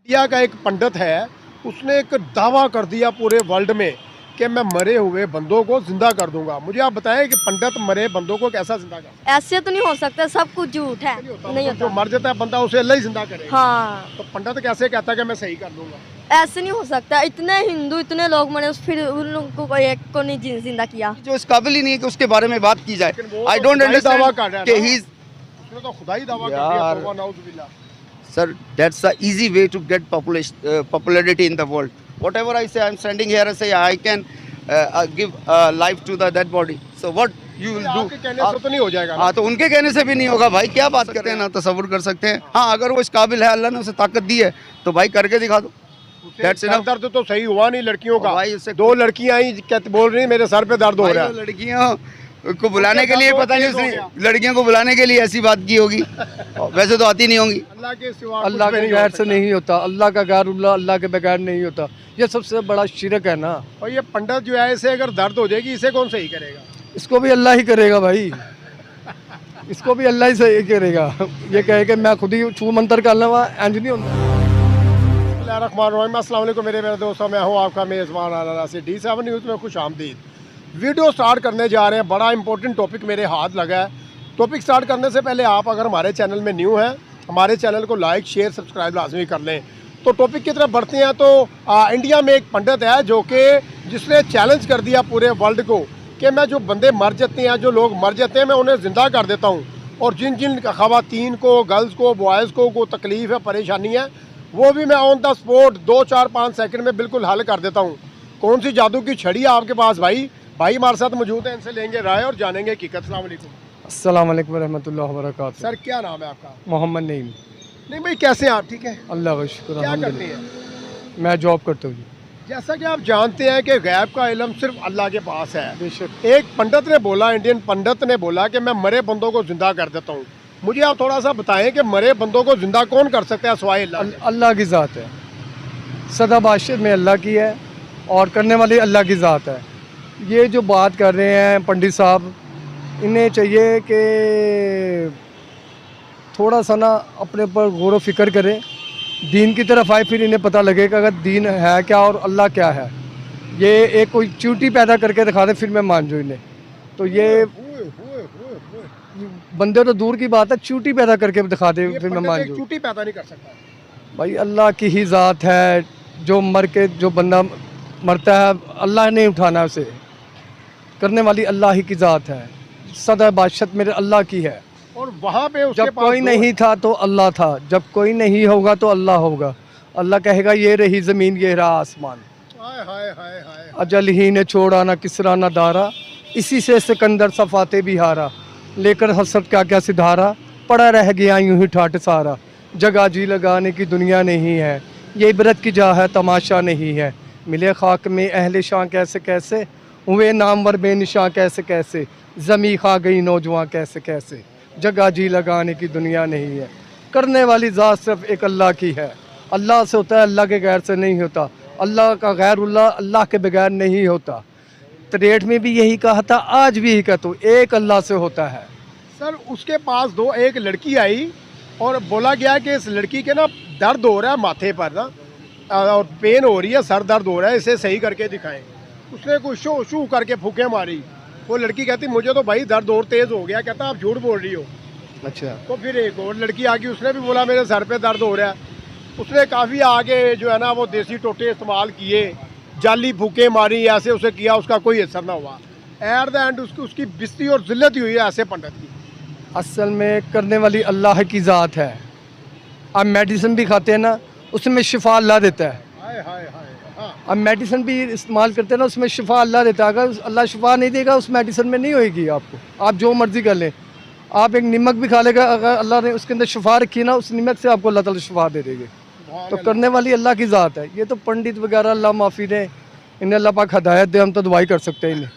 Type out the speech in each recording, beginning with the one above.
India का एक पंडित है, उसने एक दावा कर दिया पूरे वर्ल्ड में कि मैं मरे हुए बंदों को जिंदा कर दूंगा। मुझे आप बताएं कि पंडित मरे बंदों को कैसा जिंदा कर ऐसे तो नहीं हो सकता, सब कुछ झूठ है। नहीं जो होता। मर जाता है बंदा उसे अल्लाह ही जिंदा करेगा। हाँ, तो पंडित कैसे कहता है कि मैं सही कर दूंगा? ऐसे नहीं हो सकता। इतने हिंदू इतने लोग मरे, फिर उन लोगों को एक को नहीं जिंदा किया। जो इस काबिल ही नहीं है कि उसके बारे में बात की जाए। लेकिन वो आई तो डोंट खुदा ही दावा कर रहा है अंडरस्टैंड कि ना। ही इज उसने तो खुदा ही दावा कर दिया, यार। तौबा नाउज़ुबिल्लाह। Sir, that's the easy way to get popularity in the world. Whatever I say, I'm standing here and say I can give life to the dead body. So what you will do? आपके कहने से तो नहीं हो जाएगा ना? हाँ, तो उनके कहने से भी नहीं होगा भाई। क्या बात करते हैं ना, तसव्वुर कर सकते हैं। हाँ, अगर वो इस काबिल है, अल्लाह ने उसे ताकत दी है, तो भाई करके दिखा दो। That's sir enough. दर्द तो सही हुआ नहीं लड़कियों का। भाई उससे 2 लड़कियां आई कहते बोल रही मेरे सर पे दर्द हो भाई रहा वो है। लड़कियों को बुलाने के लिए तो पता नहीं तेज हो उसने लड़कियों को बुलाने के लिए ऐसी बात की होगी। वैसे तो आती नहीं होंगी। अल्लाह के सिवा अल्लाह के गैर से नहीं होता, अल्लाह का गैरुल्लाह अल्लाह के बगैर नहीं होता। ये सबसे बड़ा शिरक है ना। और ये पंडित जो है, इसे अगर दर्द हो जाएगी इसे कौन सही करेगा? इसको भी अल्लाह ही करेगा भाई, इसको भी अल्लाह ही सही करेगा। ये कहे कि मैं खुद ही छू मंतर कर लूँगा, इंज नहीं होता। अस्सलाम वालेकुम मेरे दोस्तों, मैं हूँ आपका मेज़बान आना से D7 न्यूज़ में खुश आमदीद। वीडियो स्टार्ट करने जा रहे हैं, बड़ा इंपॉर्टेंट टॉपिक मेरे हाथ लगा है। टॉपिक स्टार्ट करने से पहले आप अगर हमारे चैनल में न्यू हैं, हमारे चैनल को लाइक शेयर सब्सक्राइब लाजमी कर लें। तो टॉपिक की तरफ बढ़ते हैं। तो इंडिया में एक पंडित है जो कि जिसने चैलेंज कर दिया पूरे वर्ल्ड को कि मैं जो बंदे मर जाते हैं, जो लोग मर जाते हैं, मैं उन्हें ज़िंदा कर देता हूँ। और जिन जिन ख़वातीन को, गर्ल्स को, बॉयज़ को तकलीफ़ है, परेशानी है, वो भी मैं ऑन द स्पॉट 2, 4, 5 सेकंड में बिल्कुल हल कर देता हूँ। कौन सी जादू की छड़ी है आपके पास भाई? भाई हमारे साथ मौजूद हैं, इनसे लेंगे राय और जानेंगे हकीकत। अस्सलाम वालेकुम। अस्सलाम वालेकुम रहमतुल्लाहि व बरकातहू। सर क्या नाम है आपका? मोहम्मद नईम। नहीं भाई, कैसे हैं आप? ठीक है, अल्लाह का शुक्र, क्या करते अल्हम्दुलिल्लाह। हैं? मैं जॉब करता हूँ जी। जैसा कि आप जानते हैं कि गैब का इल्म सिर्फ अल्लाह के पास है। बेशक। एक पंडित ने बोला, इंडियन पंडित ने बोला कि मैं मरे बंदों को जिंदा कर देता हूँ। मुझे आप थोड़ा सा बताएं कि मरे बंदों को जिंदा कौन कर सकता है सिवाय अल्लाह के? अल्लाह की ज़ात है, सदा बादशाह में अल्लाह की है और करने वाली अल्लाह की ज़ात है। ये जो बात कर रहे हैं पंडित साहब, इन्हें चाहिए कि थोड़ा सा ना अपने पर गौर व फिक्र करें, दीन की तरफ आए, फिर इन्हें पता लगेगा अगर दीन है क्या और अल्लाह क्या है। ये एक कोई चूटी पैदा करके दिखा दे फिर मैं मान जाऊँ इन्हें। तो ये बंदे तो दूर की बात है, चूटी पैदा करके दिखा दे ये फिर मैं पंडित मान एक जाऊँ। चूटी पैदा नहीं कर सकता। भाई अल्लाह की ही ज़ात है, जो मर के जो बंदा मरता है अल्लाह ने उठाना है उसे, करने वाली अल्लाह ही की ज़ात है। सदा बादशाह मेरे अल्लाह की है। और वहाँ पे उसके जब पास कोई नहीं था तो अल्लाह था, जब कोई नहीं होगा तो अल्लाह होगा। अल्लाह कहेगा ये रही ज़मीन ये रहा आसमान, हाय हाय हाय हाय। अजल ही ने छोड़ा ना किसरा ना दारा, इसी से सिकंदर सफाते भी हारा, लेकर हसरत क्या क्या सिधारा, पड़ा रह गया यूं ही ठाट सारा। जगह जी लगाने की दुनिया नहीं है, ये इबरत की जा है तमाशा नहीं है। मिले खाक में अहले शां कैसे कैसे, हुए नामवर बेनिशां कैसे कैसे, ज़मी खा गई नौजवान कैसे कैसे। जगह जी लगाने की दुनिया नहीं है, करने वाली ज़ात सिर्फ एक अल्लाह की है। अल्लाह से होता है, अल्लाह के गैर से नहीं होता। अल्लाह का गैरुल्लाह अल्लाह के बगैर नहीं होता। त्रेठ में भी यही कहा था, आज भी यही कहता हूँ, एक अल्लाह से होता है। सर उसके पास एक लड़की आई और बोला गया कि इस लड़की के ना दर्द हो रहा है माथे पर ना, और पेन हो रही है, सर दर्द हो रहा है, इसे सही करके दिखाएं। उसने कुछ शू शू करके फूके मारी। वो लड़की कहती मुझे तो भाई दर्द और तेज़ हो गया। कहता आप झूठ बोल रही हो। अच्छा। तो फिर एक और लड़की आ गई, उसने भी बोला मेरे सर पे दर्द हो रहा है। उसने काफ़ी आगे जो है ना वो देसी टोटे इस्तेमाल किए, जाली फूके मारी, ऐसे उसे किया, उसका कोई असर ना हुआ। एट द एंड उसकी बिस्ती और जिल्लत ही हुई है ऐसे पंडित की। असल में करने वाली अल्लाह की ज़ात है। आप मेडिसिन भी खाते हैं ना, उसमें शिफा अल्लाह देता है। हाय हाय हाय। हाँ। आप मेडिसिन भी इस्तेमाल करते हैं ना, उसमें शिफा अल्लाह देता है। अगर अल्लाह शिफा नहीं देगा उस मेडिसिन में नहीं होएगी आपको, आप जो मर्ज़ी कर लें। आप एक नमक भी खा लेगा, अगर अल्लाह ने उसके अंदर शिफा रखी ना, उस नमक से आपको अल्लाह ताला शिफा दे देंगे। तो करने वाली अल्लाह की ज़ात है। ये तो पंडित वगैरह अल्लाह माफ़ी दे, इन्हें अल्लाह पाक हदायत दे, हम तो दुआई कर सकते हैं इन्हें,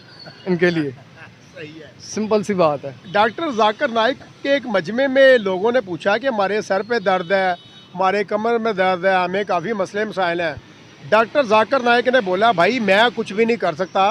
इनके लिए। सही है। सिंपल सी बात है। डॉक्टर जाकिर नाइक के एक मजमे में लोगों ने पूछा कि हमारे सर पे दर्द है, हमारे कमर में दर्द है, हमें काफ़ी मसले मसाइल हैं। डॉक्टर जाकिर नाइक ने बोला भाई मैं कुछ भी नहीं कर सकता,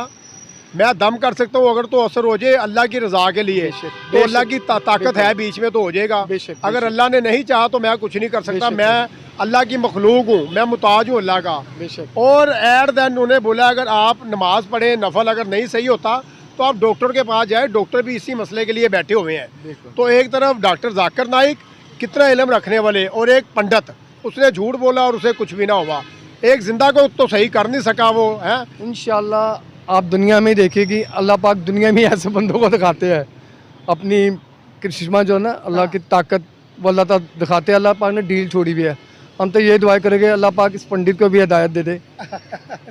मैं दम कर सकता हूँ अगर तो असर हो जाए अल्लाह की रज़ा के लिए। तो अल्लाह की ताकत है बीच में तो हो जाएगा। अगर अल्लाह ने नहीं चाहा तो मैं कुछ नहीं कर सकता। मैं अल्लाह की मखलूक हूँ, मैं मुताज हूँ अल्लाह का। बेशक और एट देन उन्हें बोला अगर आप नमाज पढ़ें, नफल अगर नहीं सही होता तो आप डॉक्टर के पास जाए, डॉक्टर भी इसी मसले के लिए बैठे हुए हैं। बिल्कुल। तो एक तरफ डॉक्टर जाकिर नाइक कितना इल्म रखने वाले, और एक पंडित उसने झूठ बोला और उसे कुछ भी ना हुआ। एक जिंदा को तो सही कर नहीं सका वो है। इंशाल्लाह आप दुनिया में देखेगी, अल्लाह पाक दुनिया में ऐसे बंदों को दिखाते हैं अपनी करिश्मा जो है ना, अल्लाह की ताकत वो अल्लाह ताला दिखाते हैं। अल्लाह पाक ने डील छोड़ी भी है। हम तो ये दुआ करेंगे अल्लाह पाक इस पंडित को भी हिदायत दे दे।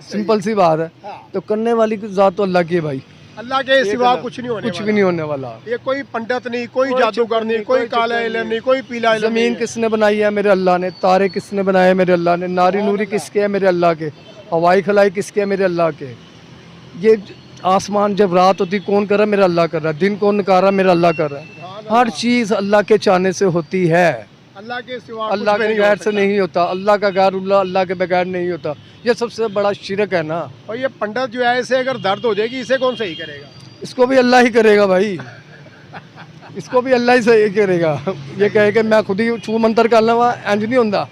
सिंपल सी बात है। तो करने वाली की ज़ात तो अल्लाह की है भाई, अल्लाह के सिवा कुछ नहीं होने कुछ भी नहीं होने वाला। ये कोई पंडित नहीं, कोई जादूगर नहीं, कोई काला इल्म नहीं, कोई पीला इल्म ज़मीन नहीं है। किसने बनाई है? मेरे अल्लाह ने। तारे किसने बनाए हैं? मेरे अल्लाह ने। नारी नूरी किसके है? मेरे अल्लाह के। हवाई खलाई किसके है? मेरे अल्लाह के। ये आसमान जब रात होती कौन कर रहा है? मेरा अल्लाह कर रहा है। दिन कौन निकाल रहा है? मेरा अल्लाह कर रहा है। हर चीज़ अल्लाह के चाहने से होती है, अल्लाह के सिवा अल्लाह कुछ के भी नहीं बगैर हो से नहीं होता। अल्लाह का गैर अल्लाह के बगैर नहीं होता। ये सबसे बड़ा शिरक है ना। सकता। और ये पंडित जो है, इसे अगर दर्द हो जाएगी, इसे कौन सही करेगा? इसको भी अल्लाह ही करेगा भाई, इसको भी अल्लाह ही सही करेगा। ये कहे कि मैं खुद ही छू मंतर कर लवा, इंज नहीं होंदा।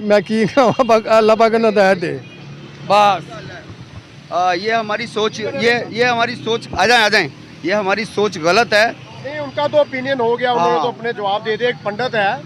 मैं की अल्लाह पाक ने हिदायत दे बस। ये हमारी सोच, ये हमारी सोच, आ जाएं, ये हमारी सोच गलत है। नहीं, उनका तो ओपिनियन हो गया, उन्होंने हाँ। तो अपने जवाब दे दिए। एक पंडित है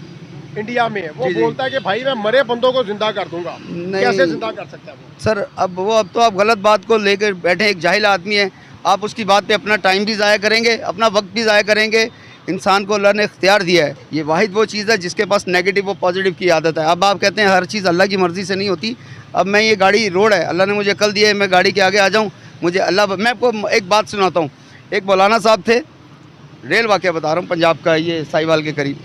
इंडिया में, वो जी, जी। बोलता है कि भाई मैं मरे बंदों को जिंदा कर दूंगा। नहीं। कैसे जिंदा कर सकता है वो? सर अब तो आप गलत बात को लेकर बैठे, एक जाहिल आदमी है, आप उसकी बात पे अपना टाइम भी ज़ाया करेंगे, अपना वक्त भी ज़ाया करेंगे। इंसान को अल्लाह ने इख्तियार दिया है, ये वाहिद वो चीज़ है जिसके पास नेगेटिव व पॉजिटिव की आदत है। अब आप कहते हैं हर चीज़ अल्लाह की मर्ज़ी से नहीं होती। अब मैं, ये गाड़ी रोड है, अल्लाह ने मुझे कल दिया है, मैं गाड़ी के आगे आ जाऊँ, मुझे मैं आपको एक बात सुनाता हूँ। एक मौलाना साहब थे, रेल वाक़या बता रहा हूँ पंजाब का, ये साहिवाल के करीब,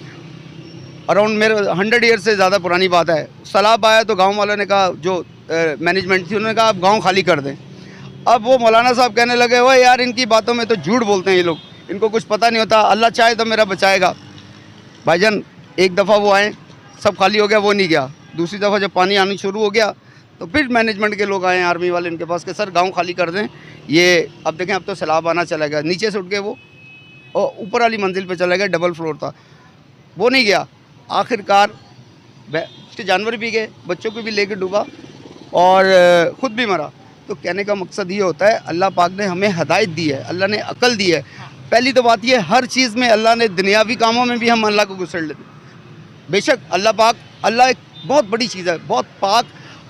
अराउंड मेरे 100 ईयर से ज़्यादा पुरानी बात है। सैलाब आया तो गांव वालों ने कहा, जो मैनेजमेंट थी, उन्होंने कहा आप गांव खाली कर दें। अब वो मौलाना साहब कहने लगे, वो यार इनकी बातों में तो झूठ बोलते हैं ये लोग, इनको कुछ पता नहीं होता, अल्लाह चाहे तो मेरा बचाएगा। भाईजान एक दफ़ा वो आए, सब खाली हो गया, वो नहीं गया। दूसरी दफ़ा जब पानी आनी शुरू हो गया तो फिर मैनेजमेंट के लोग आए, आर्मी वाले, इनके पास कि सर गाँव खाली कर दें, ये अब देखें अब तो सैलाब आना चला गया। नीचे से उठ के वो और ऊपर वाली मंजिल पे चला गया, डबल फ्लोर था, वो नहीं गया। आखिरकार उसके जानवर भी गए, बच्चों को भी लेकर डूबा और ख़ुद भी मरा। तो कहने का मकसद ये होता है, अल्लाह पाक ने हमें हदायत दी है, अल्लाह ने अकल दी है। पहली तो बात ये, हर चीज़ में अल्लाह ने, दुनियावी कामों में भी हम अल्लाह को गुस्सा लेते हैं। बेशक अल्लाह एक बहुत बड़ी चीज़ है, बहुत पाक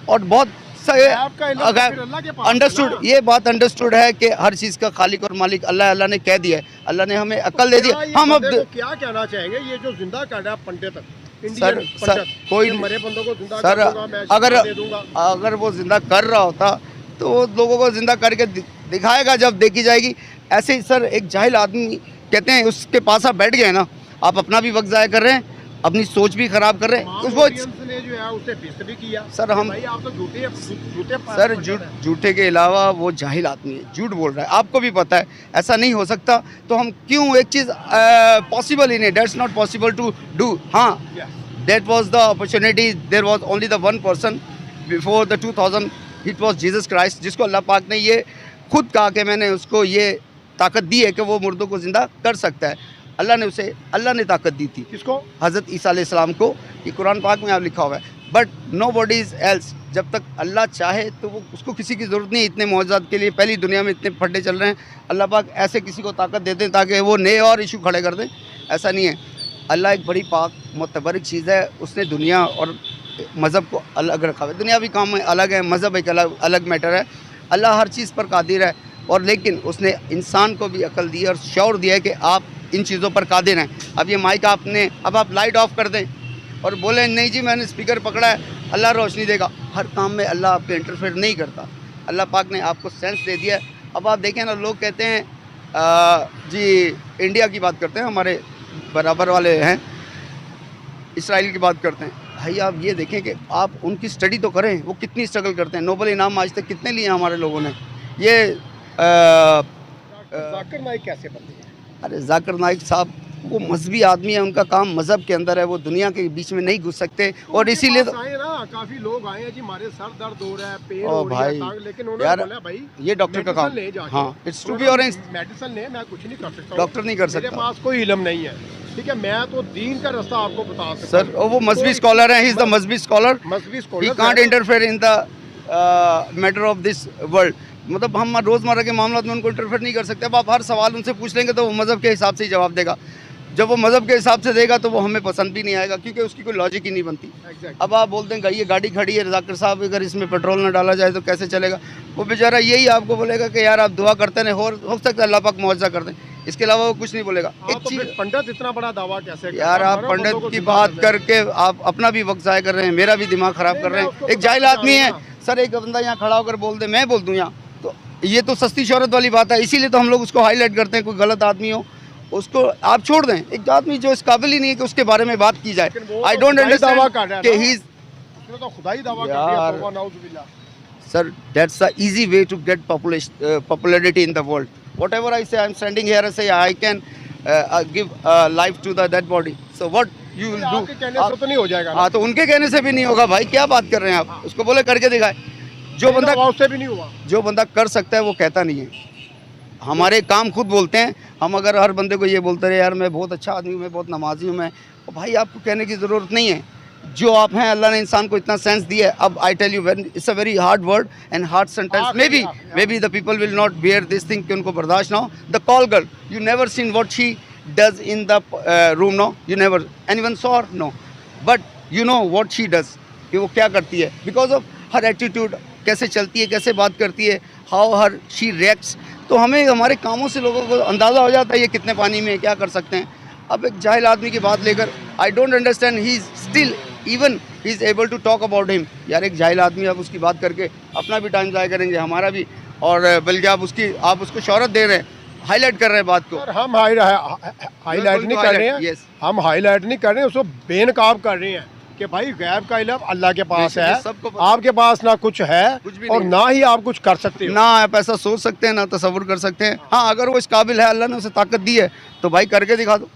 और बहुत आपका इल्म तो फिर अल्लाह के पास है अंडरस्टूड, ना। ये बात अंडरस्टूड है कि हर चीज़ का खालिक और मालिक अल्लाह ने कह दिया है, अल्लाह ने हमें अकल दे दी क्या है। ये हम अब बंदे को क्या कहना चाहेंगे, ये जो जिंदा कर रहा है पंडित, इंडियन सर पंडित, कोई ये मरे बंदों को जिंदा सर, कर दूंगा, मैं अगर शिफा दे दूंगा। अगर वो जिंदा कर रहा होता तो वो लोगों को जिंदा करके दिखाएगा जब देखी जाएगी। ऐसे ही सर एक जाहिल आदमी कहते हैं, उसके पास आप बैठ गए ना, आप अपना भी वक्त ज़ाया कर रहे हैं, अपनी सोच भी खराब कर रहे हैं। तमाम वो ऑडियंस ने जो है उसे बेइज्जत भी किया। सर हम भाई आप तो झूठे सर झूठे के अलावा वो जाहिल आदमी है, झूठ बोल रहा है, आपको भी पता है ऐसा नहीं हो सकता। तो हम क्यों, एक चीज़ पॉसिबल ही नहीं, that's not possible to do. हाँ, that was the opportunity, there was only the one person before the 2000, it was Jesus Christ, जिसको अल्लाह पाक ने ये खुद कहा कि मैंने उसको ये ताकत दी है कि वो मुर्दों को ज़िंदा कर सकता है। अल्लाह ने ताकत दी थी किसको? हज़रत ईसा अलैहिस्सलाम को, ये कुरान पाक में आप लिखा हुआ है। But nobody is else, जब तक अल्लाह चाहे तो वो, उसको किसी की ज़रूरत नहीं। इतने मौजूद के लिए पहली दुनिया में इतने फड्डे चल रहे हैं, अल्लाह पाक ऐसे किसी को ताकत दे दें ताकि वो नए और इशू खड़े कर दें, ऐसा नहीं है। अल्लाह एक बड़ी पाक मुतबरक चीज़ है, उसने दुनिया और मज़हब को अलग रखा हुआ है। दुनियावी काम में अलग है, मज़हब एक अलग मैटर है। अल्लाह हर चीज़ पर कादिर है, और लेकिन उसने इंसान को भी अकल दी है और शौर दिया है कि आप इन चीज़ों पर कादिर हैं। अब ये माइक आपने, अब आप लाइट ऑफ कर दें और बोलें नहीं जी मैंने स्पीकर पकड़ा है, अल्लाह रोशनी देगा। हर काम में अल्लाह आपको इंटरफेयर नहीं करता, अल्लाह पाक ने आपको सेंस दे दिया है। अब आप देखें ना, लोग कहते हैं जी इंडिया की बात करते हैं, हमारे बराबर वाले हैं, इसराइल की बात करते हैं। भाई आप ये देखें कि आप उनकी स्टडी तो करें, वो कितनी स्ट्रगल करते हैं। नोबल इनाम आज तक कितने लिए हमारे लोगों ने। ये जाकिर नाइक कैसे बंदे हैं? अरे जाकिर नाइक साहब वो मजहबी आदमी है, उनका काम मज़हब के अंदर है, वो दुनिया के बीच में नहीं घुस सकते। और इसीलिए तो आए ना, काफी लोग आए हैं जी, हमारे सर दर्द हो रहा है, पेन ओ हो रही है, भाई, लेकिन उन्होंने यार, बोला भाई ये डॉक्टर का काम, मेडिसिन ले जाके। हाँ, इट्स टू बी उन्होंने ऑनेस्ट, मेडिसिन ले, मैं कुछ नहीं कर सकता, डॉक्टर नहीं कर मेरे सकता पास कोई इल्म नहीं है, ठीक है, मैं तो दीन का रास्ता आपको बता सकता सर। वो मजहबी स्कॉलर है, ही इज द मजहबी स्कॉलर, मजहबी ही scholar can't interfere in the matter of this world. मतलब हम रोज़मर्रा के मामलों में उनको इंटरफेयर नहीं कर सकते। अब आप हर सवाल उनसे पूछ लेंगे तो वो मज़हब के हिसाब से ही जवाब देगा। जब वो मज़हब के हिसाब से देगा तो वो हमें पसंद भी नहीं आएगा, क्योंकि उसकी कोई लॉजिक ही नहीं बनती। अब आप बोलते हैं ये गाड़ी खड़ी है जाकिर साहब, अगर इसमें पेट्रोल ना डाला जाए तो कैसे चलेगा? वो बेचारा यही आपको बोलेगा कि यार आप दुआ करते रहे, हो सकता है अल्लाह पाक मुआवजा कर दें, इसके अलावा वो कुछ नहीं बोलेगा। एक तो चीज़ फिर पंडित इतना बड़ा दावा कैसे कर यार, रहा है? आप हमारे पंडित बंदों को की जिंदा बात कर रहे हैं। करके आप अपना भी वक्त ज़ाया कर रहे हैं, मेरा भी दिमाग ख़राब कर रहे हैं। एक जाहिल आदमी है सर, एक बंदा यहाँ खड़ा होकर बोल दे, मैं बोल दूँ यहाँ, तो ये तो सस्ती शोहरत वाली बात है। इसीलिए तो हम लोग उसको हाईलाइट करते हैं। कोई गलत आदमी हो उसको आप छोड़ दें, एक आदमी जो इस काबिल ही नहीं है कि उसके बारे में बात की जाए। आई डोंट अंडरस्टैंड कि ही इज, उसने तो खुदा ही दावा कर दिया, तौबा नाउजुबिल्लाह। sir, that's the easy way to get popularity in the world. Whatever I say, I'm standing here and say I can give life to the dead body. So what you will do? आपके कहने से तो नहीं हो जाएगा ना? हाँ, तो उनके कहने से भी नहीं होगा भाई, क्या बात कर रहे हैं आप? उसको बोले करके दिखाए। जो बंदा उससे भी नहीं हुआ, जो बंदा कर सकता है वो कहता नहीं है। हमारे काम खुद बोलते हैं। हम अगर हर बंदे को ये बोलते रहे यार मैं बहुत अच्छा आदमी हूँ, मैं बहुत नमाजी हूँ, मैं, तो भाई आपको कहने की ज़रूरत नहीं है। जो आप हैं, अल्लाह ने इंसान को इतना सेंस दिया है। अब I tell you, when it's a very hard word and hard sentence, maybe the people will not bear this thing, कि उनको बर्दाश्त ना हो। The call girl, you never seen what she does in the room, no, you never, anyone saw her, no, but you know what she does, कि वो क्या करती है, बिकॉज ऑफ हर एटीट्यूड, कैसे चलती है, कैसे बात करती है, हाउ हर शी रिएक्ट्स। तो हमें हमारे कामों से लोगों को अंदाज़ा हो जाता है ये कितने पानी में क्या कर सकते हैं। अब एक जाहिल आदमी की बात लेकर, I don't understand, he is still even he is able to talk about him. यार एक जाहिल आदमी, आप उसकी बात करके अपना भी टाइम ज़ाया करेंगे, हमारा भी, और बल्कि आप उसको शोहरत दे रहे हैं, हाईलाइट कर रहे हैं बात को। सर हम हाईलाइट नहीं कर रहे हैं, Yes. हम हाईलाइट नहीं कर रहे हैं, उसको बेनकाब कर रहे हैं कि भाई गैब का इल्म अल्लाह के पास बेशक, है, ये सबको पता आपके पास ना कुछ है कुछ भी और नहीं। ना ही आप कुछ कर सकते हो। ना आप ऐसा सोच सकते हैं, ना तसव्वुर कर सकते हैं। हाँ, अगर वो इस काबिल है, अल्लाह ने उसे ताकत दी है, तो भाई करके दिखा दो।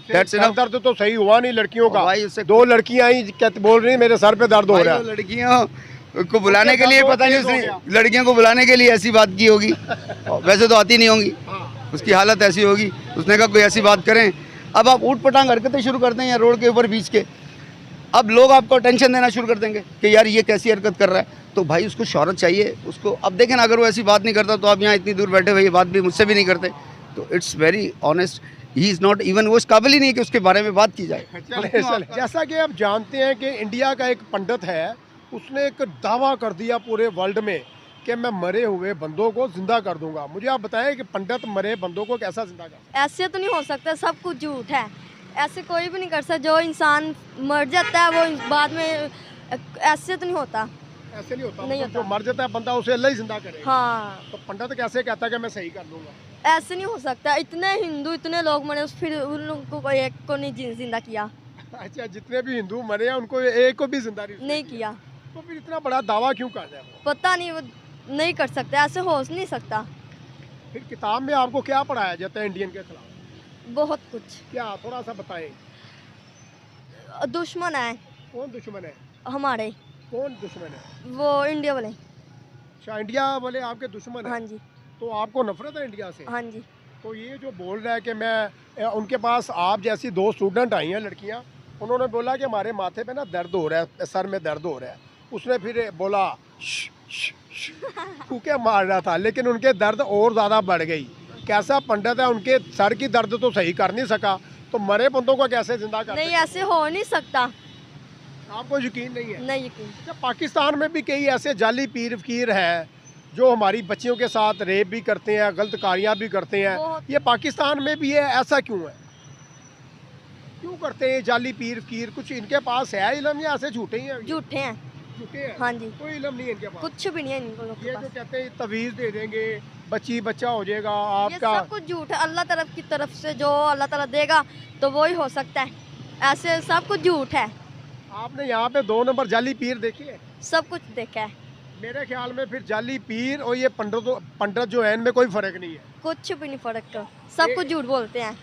That's sir enough. दर्द तो सही हुआ नहीं लड़कियों का, भाई उससे 2 लड़कियां आई कहती बोल रही मेरे सर पे दर्द हो रहा है। लड़कियों को बुलाने के लिए उसके पता नहीं साथ वो उसने लड़कियों को बुलाने के लिए ऐसी बात की होगी, वैसे तो आती नहीं होंगी, उसकी हालत ऐसी होगी, उसने कहा कोई ऐसी बात करें। अब आप ऊट पटांग हरकतें शुरू करते हैं या रोड के ऊपर बीच के, अब लोग आपको टेंशन देना शुरू कर देंगे कि यार ये कैसी हरकत कर रहा है। तो भाई उसको शोहरत चाहिए उसको। अब देखें ना, अगर वो ऐसी बात नहीं करता तो आप यहाँ इतनी दूर बैठे हुए ये बात भी मुझसे भी नहीं करते। तो it's very honest, he is not even, वो इस काबिल ही नहीं है कि उसके बारे में बात की जाए। चले। जैसा कि आप जानते हैं कि इंडिया का एक पंडित है, उसने एक दावा कर दिया पूरे वर्ल्ड में कि मैं मरे हुए बंदों को जिंदा कर दूंगा। मुझे आप बताएं कि पंडित मरे बंदों को कैसा जिंदा कर? ऐसे तो नहीं हो सकता, सब कुछ झूठ है, ऐसे कोई भी नहीं कर सकता। जो इंसान मर जाता है वो बाद में, ऐसे तो नहीं होता। ऐसे नहीं होता, नहीं मतलब जो होता। मर जाता है बंदा उसे अल्लाह ही जिंदा करेगा। हाँ, तो पंडित कैसे कहता है कि मैं सही कर दूंगा? ऐसे नहीं हो सकता। इतने हिंदू, इतने लोग मरे, फिर उन लोगों को कोई एक को नहीं जिंदा किया। अच्छा, जितने भी हिंदू मरे हैं उनको एक को भी जिंदा नहीं किया। तो फिर इतना बड़ा दावा क्यों कर रहे हैं वो? पता नहीं, वो नहीं कर सकते, ऐसे हो नहीं सकता। फिर किताब में आपको क्या पढ़ाया जाता है इंडियन के खिलाफ? बहुत कुछ। क्या, थोड़ा सा बताएं। दुश्मन है कौन दुश्मन है? हमारे, कौन दुश्मन है? वो इंडिया वाले। अच्छा, इंडिया वाले आपके दुश्मन हाँ है? जी, तो आपको नफरत है इंडिया से? हाँ जी। तो ये जो बोल रहा है कि मैं, उनके पास आप जैसी 2 स्टूडेंट आई हैं लड़कियां, उन्होंने बोला कि हमारे माथे पे ना दर्द हो रहा है, सर में दर्द हो रहा है। उसने फिर बोला फूके मार रहा था, लेकिन उनके दर्द और ज़्यादा बढ़ गई। कैसा पंडित है, उनके सर की दर्द तो सही कर नहीं सका, तो मरे बंदों को कैसे जिंदा कर? नहीं, ऐसे हो नहीं सकता। आपको यकीन नहीं है? नहीं यकीन। क्या पाकिस्तान में भी कई ऐसे जाली पीर फकीर हैं जो हमारी बच्चियों के साथ रेप भी करते हैं, गलत कारियाँ भी करते हैं? ये पाकिस्तान में भी है, ऐसा क्यों है? क्यों करते हैं जाली पीर फकीर? कुछ इनके पास है इल्म या ऐसे झूठे ही हैं? झूठे हैं। झूठे हैं? हाँ जी, कोई इल्म नहीं है इनके पास? कुछ भी नहीं है इन लोगों ये के जो पास। कहते हैं तवीज़ दे देंगे, बच्चा हो जाएगा ये आपका, सब कुछ झूठ है। अल्लाह तरफ की तरफ से जो अल्लाह ताला देगा तो वो ही हो सकता है, ऐसे सब कुछ झूठ है। आपने यहाँ पे 2 नंबर जाली पीर देखे हैं? सब कुछ देखा है। मेरे ख्याल में फिर जाली पीर और ये पंडित जो है इनमें कोई फर्क नहीं है। कुछ भी नहीं फर्क, सब कुछ झूठ बोलते हैं।